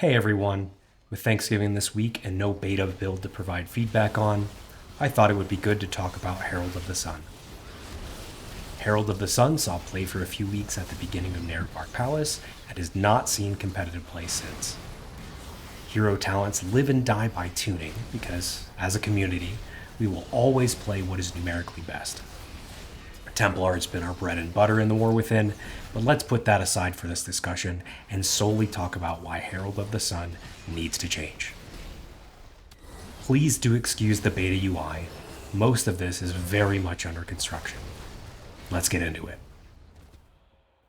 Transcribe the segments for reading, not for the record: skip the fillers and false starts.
Hey everyone, with Thanksgiving this week and no beta build to provide feedback on, I thought it would be good to talk about Herald of the Sun. Herald of the Sun saw play for a few weeks at the beginning of Ret Palace and has not seen competitive play since. Hero talents live and die by tuning because, as a community, we will always play what is numerically best. Templar has been our bread and butter in the War Within, but let's put that aside for this discussion and solely talk about why Herald of the Sun needs to change. Please do excuse the beta UI. Most of this is very much under construction. Let's get into it.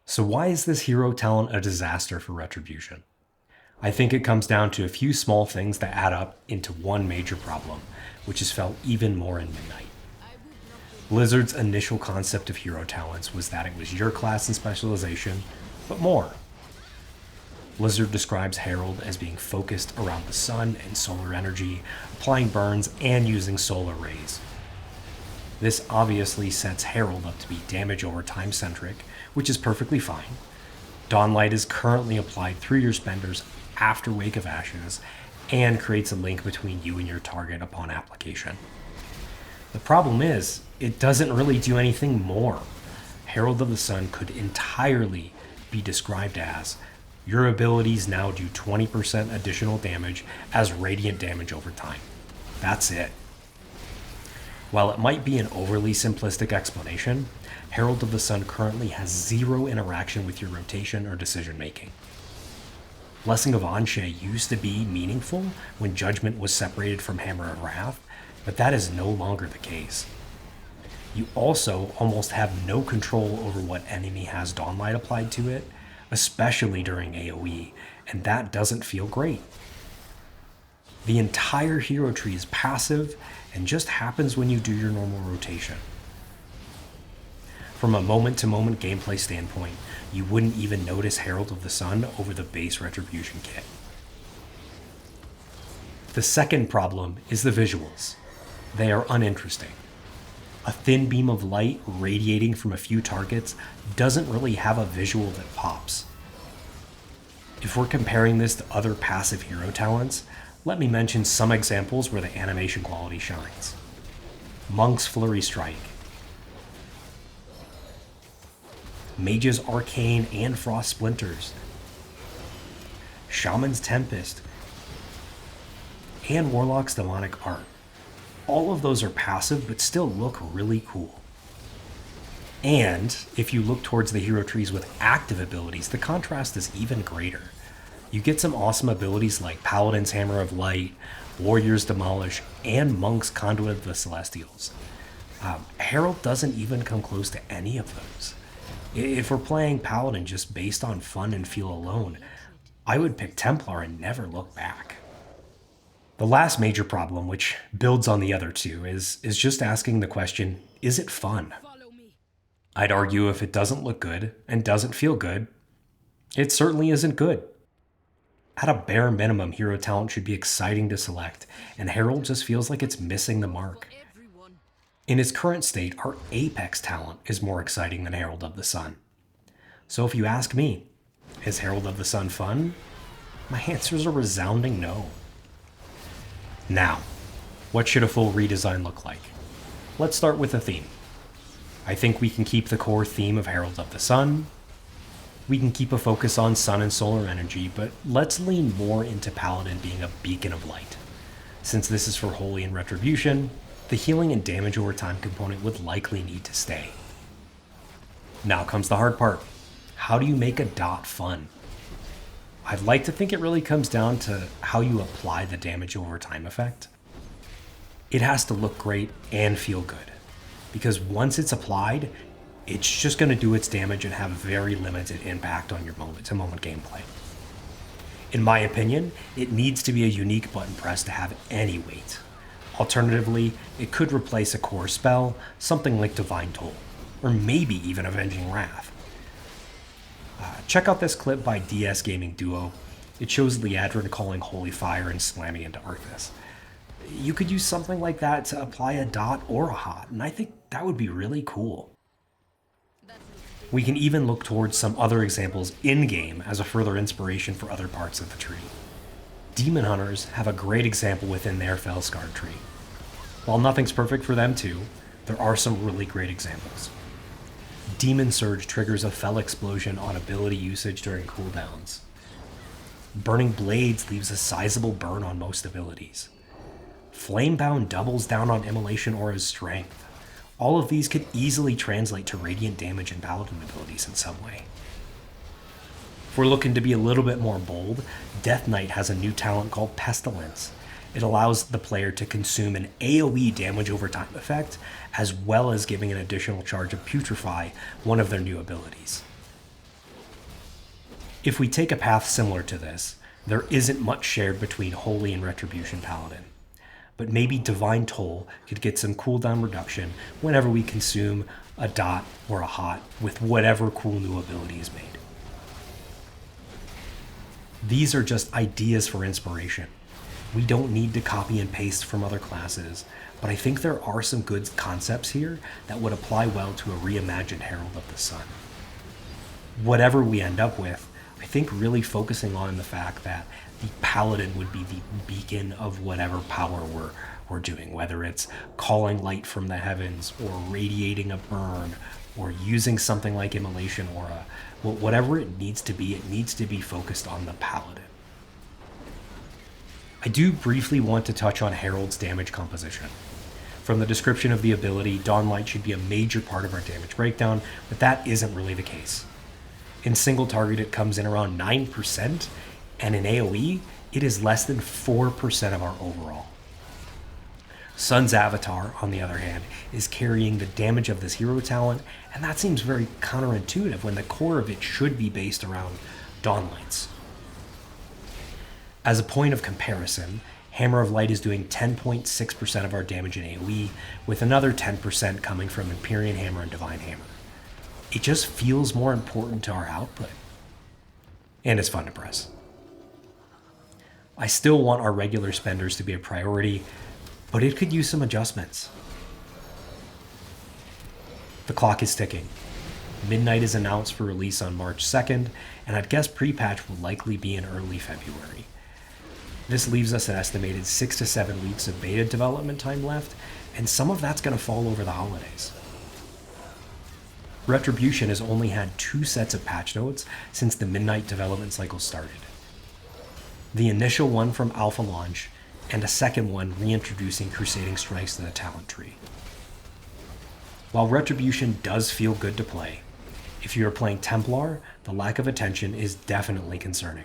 So why is this hero talent a disaster for Retribution? I think it comes down to a few small things that add up into one major problem, which is felt even more in Midnight. Blizzard's initial concept of hero talents was that it was your class and specialization, but more. Blizzard describes Herald as being focused around the sun and solar energy, applying burns and using solar rays. This obviously sets Herald up to be damage over time centric, which is perfectly fine. Dawnlight is currently applied through your spenders after Wake of Ashes and creates a link between you and your target upon application. The problem is, it doesn't really do anything more. Herald of the Sun could entirely be described as your abilities now do 20% additional damage as radiant damage over time. That's it. While it might be an overly simplistic explanation, Herald of the Sun currently has zero interaction with your rotation or decision making. Blessing of Anshe used to be meaningful when Judgment was separated from Hammer of Wrath, but that is no longer the case. You also almost have no control over what enemy has Dawnlight applied to it, especially during AoE, and that doesn't feel great. The entire hero tree is passive and just happens when you do your normal rotation. From a moment-to-moment gameplay standpoint, you wouldn't even notice Herald of the Sun over the base Retribution kit. The second problem is the visuals. They are uninteresting. A thin beam of light radiating from a few targets doesn't really have a visual that pops. If we're comparing this to other passive hero talents, let me mention some examples where the animation quality shines. Monk's Flurry Strike, Mage's Arcane and Frost Splinters, Shaman's Tempest, and Warlock's Demonic Art. All of those are passive, but still look really cool. And if you look towards the hero trees with active abilities, the contrast is even greater. You get some awesome abilities like Paladin's Hammer of Light, Warrior's Demolish, and Monk's Conduit of the Celestials. Herald doesn't even come close to any of those. If we're playing Paladin just based on fun and feel alone, I would pick Templar and never look back. The last major problem, which builds on the other two, is just asking the question, is it fun? I'd argue if it doesn't look good and doesn't feel good, it certainly isn't good. At a bare minimum, hero talent should be exciting to select, and Herald just feels like it's missing the mark. In its current state, our Apex talent is more exciting than Herald of the Sun. So if you ask me, is Herald of the Sun fun? My answer is a resounding no. Now, what should a full redesign look like? Let's start with the theme. I think we can keep the core theme of Herald of the Sun. We can keep a focus on sun and solar energy, but let's lean more into Paladin being a beacon of light. Since this is for Holy and Retribution, the healing and damage over time component would likely need to stay. Now comes the hard part. How do you make a dot fun? I'd like to think it really comes down to how you apply the damage over time effect. It has to look great and feel good, because once it's applied, it's just going to do its damage and have very limited impact on your moment-to-moment gameplay. In my opinion, it needs to be a unique button press to have any weight. Alternatively, it could replace a core spell, something like Divine Toll, or maybe even Avenging Wrath. Check out this clip by DS Gaming Duo. It shows Liadrin calling Holy Fire and slamming into Arthas. You could use something like that to apply a dot or a hot, and I think that would be really cool. We can even look towards some other examples in-game as a further inspiration for other parts of the tree. Demon Hunters have a great example within their Fellscarred tree. While nothing's perfect for them too, there are some really great examples. Demon Surge triggers a Fel explosion on ability usage during cooldowns. Burning Blades leaves a sizable burn on most abilities. Flamebound doubles down on Immolation Aura's strength. All of these could easily translate to radiant damage and Paladin abilities in some way. If we're looking to be a little bit more bold, Death Knight has a new talent called Pestilence. It allows the player to consume an AoE damage over time effect, as well as giving an additional charge of Putrefy, one of their new abilities. If we take a path similar to this, there isn't much shared between Holy and Retribution Paladin, but maybe Divine Toll could get some cooldown reduction whenever we consume a dot or a hot with whatever cool new ability is made. These are just ideas for inspiration. We don't need to copy and paste from other classes, but I think there are some good concepts here that would apply well to a reimagined Herald of the Sun. Whatever we end up with, I think really focusing on the fact that the Paladin would be the beacon of whatever power we're doing, whether it's calling light from the heavens or radiating a burn or using something like Immolation Aura. Well, whatever it needs to be focused on the Paladin. I do briefly want to touch on Herald's damage composition. From the description of the ability, Dawnlight should be a major part of our damage breakdown, but that isn't really the case. In single target, it comes in around 9%, and in AoE, it is less than 4% of our overall. Sun's Avatar, on the other hand, is carrying the damage of this hero talent, and that seems very counterintuitive when the core of it should be based around Dawnlight's. As a point of comparison, Hammer of Light is doing 10.6% of our damage in AoE, with another 10% coming from Empyrean Hammer and Divine Hammer. It just feels more important to our output. And it's fun to press. I still want our regular spenders to be a priority, but it could use some adjustments. The clock is ticking. Midnight is announced for release on March 2nd, and I'd guess pre-patch will likely be in early February. This leaves us an estimated 6 to 7 weeks of beta development time left, and some of that's going to fall over the holidays. Retribution has only had 2 sets of patch notes since the Midnight development cycle started. The initial one from Alpha launch, and a second one reintroducing Crusading Strikes to the talent tree. While Retribution does feel good to play, if you are playing Templar, the lack of attention is definitely concerning.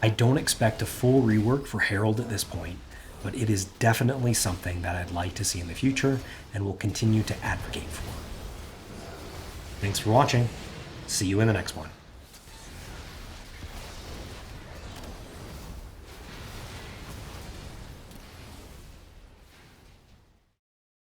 I don't expect a full rework for Herald at this point, but it is definitely something that I'd like to see in the future and will continue to advocate for. Thanks for watching. See you in the next one.